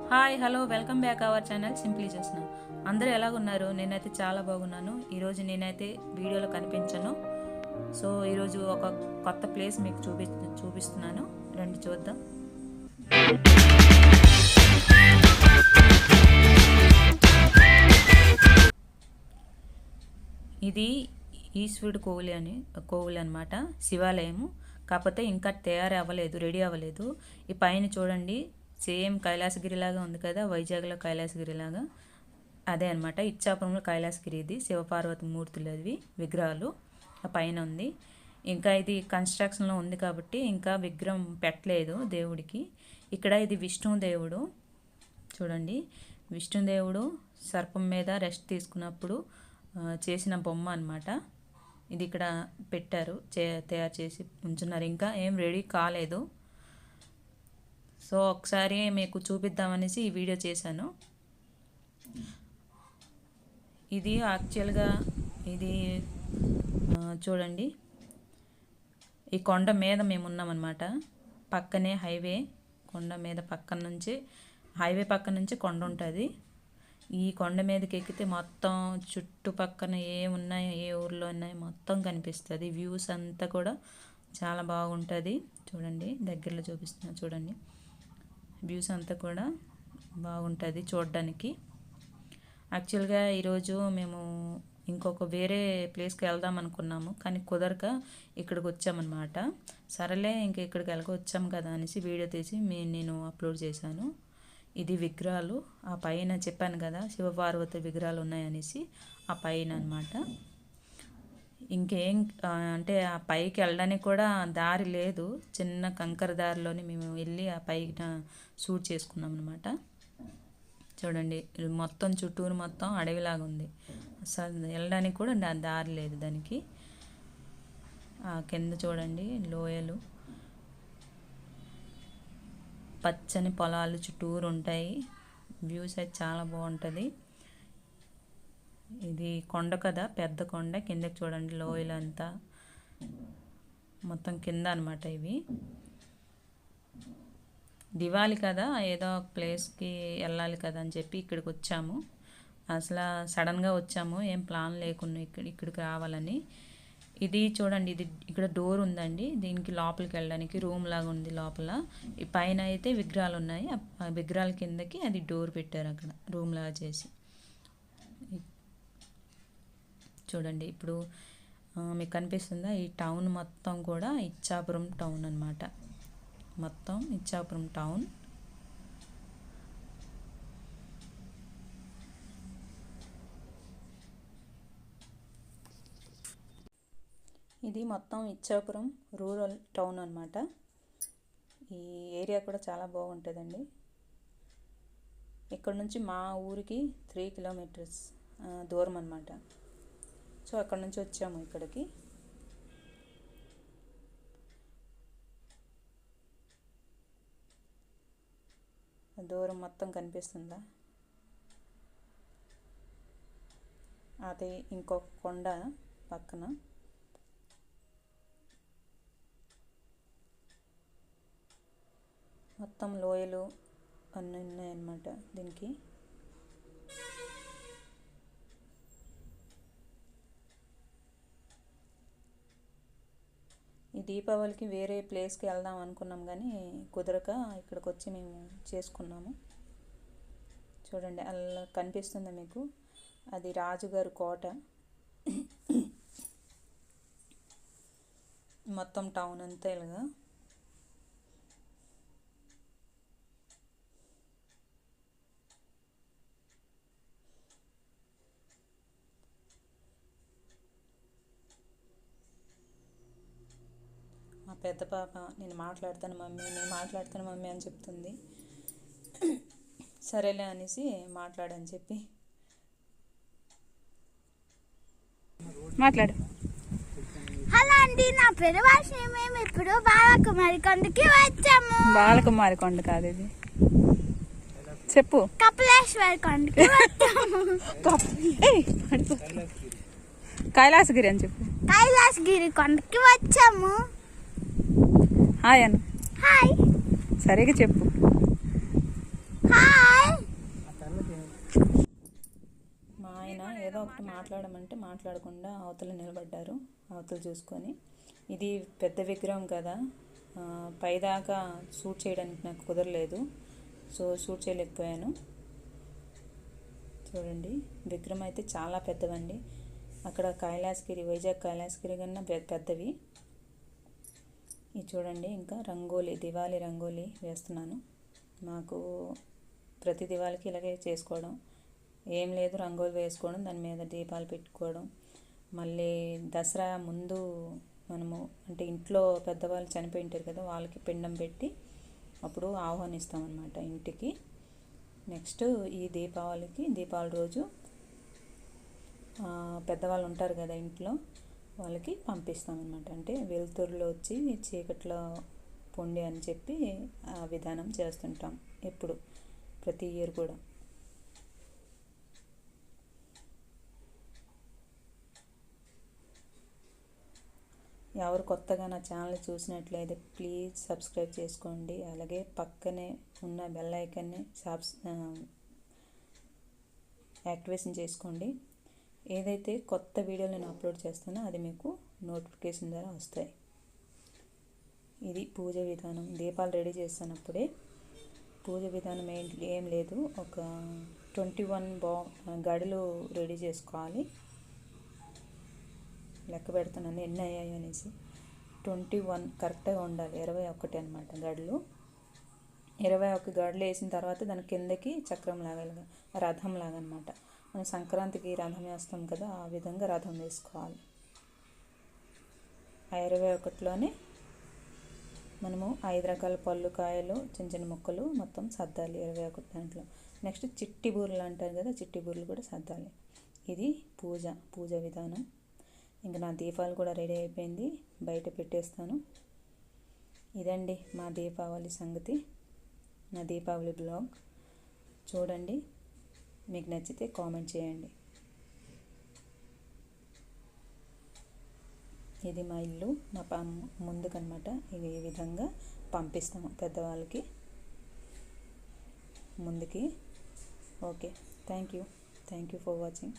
Hi hello welcome back our channel simply చేసిన. అందరూ ఎలాగున్నారు? నేనైతే చాలా బాగున్నాను. ఈరోజు నేనైతే వీడియోలో కనిపించను. సో ఈరోజు ఒక కొత్త ప్లేస్ మీకు చూపిస్తున్నాను. రండి చూద్దాం. ఇది ఈశ్వరుడు కోవిల్ అనమాట, శివాలయము. కాకపోతే ఇంకా తయారు అవ్వలేదు, రెడీ అవ్వలేదు. ఈ పైన చూడండి, సేమ్ కైలాసగిరిలాగా ఉంది కదా, వైజాగ్లో కైలాసగిరిలాగా. అదే అనమాట, ఇచ్చాపురంలో కైలాసగిరి. ఇది శివపార్వతి మూర్తులు, అవి విగ్రహాలు ఆ పైన ఉంది. ఇంకా ఇది కన్స్ట్రక్షన్లో ఉంది కాబట్టి ఇంకా విగ్రహం పెట్టలేదు దేవుడికి. ఇక్కడ ఇది విష్ణుదేవుడు చూడండి. విష్ణుదేవుడు సర్పం మీద రెస్ట్ తీసుకున్నప్పుడు చేసిన బొమ్మ అనమాట. ఇది ఇక్కడ పెట్టారు, తయారు చేసి ఉంచున్నారు. ఇంకా ఏం రెడీ కాలేదు. సో ఒకసారి మీకు చూపిద్దామనేసి ఈ వీడియో చేశాను. ఇది యాక్చువల్గా ఇది చూడండి, ఈ కొండ మీద మేము ఉన్నామన్నమాట. పక్కనే హైవే, కొండ మీద పక్కన నుంచి హైవే పక్కన నుంచి కొండ ఉంటుంది. ఈ కొండ మీదకి ఎక్కితే మొత్తం చుట్టుపక్కన ఏమున్నాయో, ఏ ఊర్లో ఉన్నాయో మొత్తం కనిపిస్తుంది. వ్యూస్ అంతా కూడా చాలా బాగుంటుంది. చూడండి, దగ్గరలో చూపిస్తున్నా చూడండి. వ్యూస్ అంతా కూడా బాగుంటుంది చూడడానికి. యాక్చువల్గా ఈరోజు మేము ఇంకొక వేరే ప్లేస్కి వెళ్దాం అనుకున్నాము, కానీ కుదరక ఇక్కడికి వచ్చామన్నమాట. సరేలే ఇంక ఇక్కడికి వచ్చాము కదా అనేసి వీడియో తీసి నేను అప్లోడ్ చేశాను. ఇది విగ్రహాలు, ఆ పైన చెప్పాను కదా శివపార్వతి విగ్రహాలు ఉన్నాయనేసి, ఆ పైన అనమాట. ఇంకేం అంటే ఆ పైకి వెళ్ళడానికి కూడా దారి లేదు, చిన్న కంకర దారిలోని మేము వెళ్ళి ఆ పైన షూట్ చేసుకున్నాం అనమాట. చూడండి, మొత్తం చుట్టూరు మొత్తం అడవిలాగా ఉంది. అసలు వెళ్ళడానికి కూడా దారి లేదు దానికి. కింద చూడండి లోయలు, పచ్చని పొలాలు చుట్టూరు ఉంటాయి. వ్యూస్ అయితే చాలా బాగుంటుంది. ఇది కొండ కదా, పెద్ద కొండ. కిందకి చూడండి లోయలంతా మొత్తం కింద అనమాట. ఇవి దివాళి కదా, ఏదో ఒక ప్లేస్కి వెళ్ళాలి కదా అని చెప్పి ఇక్కడికి వచ్చాము. అసలు సడన్గా వచ్చాము, ఏం ప్లాన్ లేకుండా ఇక్కడికి రావాలని. ఇది చూడండి, ఇది ఇక్కడ డోర్ ఉందండి, దీనికి లోపలికి వెళ్ళడానికి రూమ్ లాగా ఉంది లోపల. ఈ పైన అయితే విగ్రహాలు ఉన్నాయి, ఆ విగ్రహాల కిందకి అది డోర్ పెట్టారు, అక్కడ రూమ్ లాగా చేసి. చూడండి ఇప్పుడు మీకు కనిపిస్తుందా? ఈ టౌన్ మొత్తం కూడా ఇచ్చాపురం టౌన్ అనమాట. మొత్తం ఇచ్చాపురం టౌన్. ఇది మొత్తం ఇచ్చాపురం రూరల్ టౌన్ అనమాట. ఈ ఏరియా కూడా చాలా బాగుంటుందండి. ఇక్కడ నుంచి మా ఊరికి 3 కిలోమీటర్స్ దూరం అనమాట. సో అక్కడ నుంచి వచ్చాము ఇక్కడికి. దూరం మొత్తం కనిపిస్తుందా? అది ఇంకొక కొండ పక్కన. మొత్తం లోయలు అన్నీ ఉన్నాయన్నమాట దీనికి. ఈ దీపావళికి వేరే ప్లేస్కి వెళ్దాం అనుకున్నాం, కానీ కుదరక ఇక్కడికి వచ్చి మేము చేసుకున్నాము. చూడండి, అలా కనిపిస్తుంది మీకు, అది రాజుగారి కోట. మొత్తం టౌన్ అంతా ఇలాగా. మా పెద్ద పాప నేను మాట్లాడతాను మమ్మీ అని చెప్తుంది. సరేలే అనేసి మాట్లాడని చెప్పి మాట్లాడు. హలో అండి, నా పేరు వర్షిణి. మేము ఇప్పుడు బాలకుమారి కొండకి వచ్చాము. బాలకుమారి కొండ కాదు ఇది, చెప్పు. కపిలేశ్వర కొండకి వచ్చాము. కైలాసగిరి అని చెప్పు. కైలాసగిరి కొండకి వచ్చాము. హాయ్ అను. హాయ్. సరిగా చెప్పు. హాయ్. ఒకటి మాట్లాడమంటే మాట్లాడకుండా అవతల నిలబడ్డారు, అవతల చూసుకొని. ఇది పెద్ద విగ్రహం కదా, పైదాకా షూట్ చేయడానికి నాకు కుదరలేదు, సో షూట్ చేయలేకపోయాను. చూడండి, విగ్రహం అయితే చాలా పెద్దవండి. అక్కడ కైలాసగిరి, వైజాగ్ కైలాసగిరి కన్నా పెద్దవి. ఇది చూడండి, ఇంకా దివాళీ రంగోలీ వేస్తున్నాను. నాకు ప్రతి దివాళీకి ఇలాగే చేసుకోవడం, ఏం లేదు, రంగోలి వేసుకోవడం, దాని మీద దీపాలు పెట్టుకోవడం. మళ్ళీ దసరా ముందు మనము అంటే ఇంట్లో పెద్దవాళ్ళు చనిపోయి ఉంటారు కదా, వాళ్ళకి పిండం పెట్టి అప్పుడు ఆహ్వానిస్తామన్నమాట ఇంటికి. నెక్స్ట్ ఈ దీపావళి రోజు పెద్దవాళ్ళు ఉంటారు కదా ఇంట్లో, వాళ్ళకి పంపిస్తామన్నమాట. అంటే వెలుతురులో వచ్చి చీకట్లో పొండి అని చెప్పి ఆ విధానం చేస్తుంటాం ఎప్పుడు, ప్రతి ఇయర్ కూడా. ఎవరు కొత్తగా నా ఛానల్ చూసినట్లయితే ప్లీజ్ సబ్స్క్రైబ్ చేసుకోండి. అలాగే పక్కనే ఉన్న బెల్ ఐకాన్ని యాక్టివేషన్ చేసుకోండి. ఏదైతే కొత్త వీడియోలు నేను అప్లోడ్ చేస్తానో అది మీకు నోటిఫికేషన్ ద్వారా వస్తాయి. ఇది పూజ విధానం. దీపాలు రెడీ చేస్తున్నప్పుడే పూజ విధానం ఏం లేదు, ఒక 21 గడులు రెడీ చేసుకోవాలి. లెక్క పెడుతున్నాను ఎన్ని అయ్యాయి అనేసి. 21 కరెక్ట్గా ఉండాలి, 21 అనమాట గడులు. 21 గడులు వేసిన తర్వాత దాని కిందకి చక్రం లాగా, రథం లాగా అనమాట. మనం సంక్రాంతికి రథం వేస్తాం కదా, ఆ విధంగా రథం వేసుకోవాలి. ఆ 21లోనే మనము 5 రకాల పళ్ళు, కాయలు, చిన్న చిన్న ముక్కలు మొత్తం సర్దాలి 21 దాంట్లో. నెక్స్ట్ చిట్టి బూరెలు అంటారు కదా, చిట్టి బూరెలు కూడా సర్దాలి. ఇది పూజ విధానం. ఇంకా నా దీపాలు కూడా రెడీ అయిపోయింది, బయట పెట్టేస్తాను. ఇదండి మా దీపావళి సంగతి, నా దీపావళి బ్లాగ్. చూడండి, మీకు నచ్చితే కామెంట్ చేయండి. ఇది మా ఇల్లు, మా ముందుకనమాట. ఇది ఈ విధంగా పంపిస్తాము పెద్దవాళ్ళకి ముందుకి. Okay, thank you for watching.